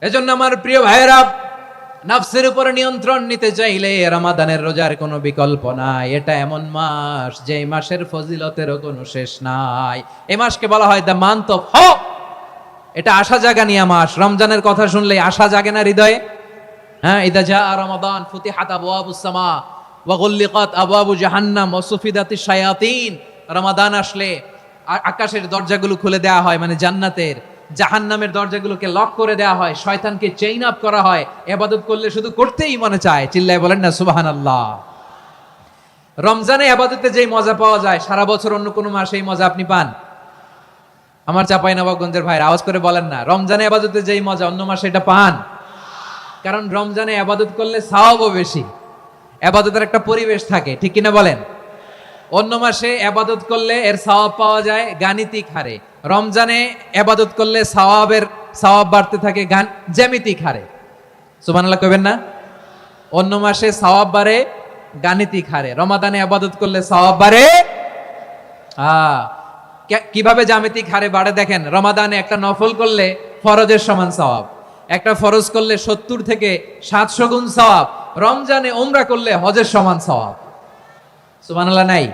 এজন্য আমার প্রিয় ভাইয়েরা, নফসের উপর নিয়ন্ত্রণ নিতে চাইলে রমাদানের রোজার কোনো বিকল্প নাই। এটা এমন মাস যে মাসের ফজিলতেরও কোনো শেষ নাই। এই মাসকে বলা হয় দ্য মান্থ অফ হোপ। এটা আশা জাগানিয়া মাস। রমজানের কথা শুনলেই আশা জাগে না হৃদয়ে? হ্যাঁ, ইদা জা রমাদান ফুতিহাত আবওয়াবুস সামা ওয়া গুল্লিকাত আবওয়াবু জাহান্নাম ওয়া সুফিদাতিশ শায়াতিন। রমাদান আসলে আকাশের দরজাগুলো খুলে দেওয়া হয়, মানে জান্নাতের। জাহান্নামের দরজাগুলোকে লক করে দেওয়া হয়, শয়তানকে চেইন আপ করা হয়। ইবাদত করলে শুধু করতেই মনে চায়। চিল্লায় বলেন না সুবহানাল্লাহ। রমজানে ইবাদতে যেই মজা পাওয়া যায়, সারা বছর অন্য কোনো মাসে এই মজা আপনি পান? আমার চাঁপাইনবাবগঞ্জের ভাইরা আওয়াজ করে বলেন না, রমজানে ইবাদতে যেই মজা অন্য মাসে এটা পান? কারণ রমজানে ইবাদত করলে সওয়াবও বেশি। ইবাদতের একটা পরিবেশ থাকে, ঠিক কিনা বলেন? অন্য মাসে ইবাদত করলে এর সওয়াব পাওয়া যায় গাণিতিক হারে। রমজানে ইবাদত করলে সওয়াব বাড়তে থাকে জ্যামিতিক হারে। সুবহানাল্লাহ কইবেন না? অন্য মাসে সওয়াব বাড়ে গাণিতিক হারে, রমাদানে ইবাদত করলে সওয়াব বাড়ে কিভাবে জ্যামিতিক হারে বাড়ে দেখেন। রমাদানে একটা নফল করলে ফরজের সমান সওয়াব, একটা ফরজ করলে 70 থেকে 700 গুণ সওয়াব। রমজানে উমরা করলে হজের সমান সওয়াব। সুবহানাল্লাহ নাই?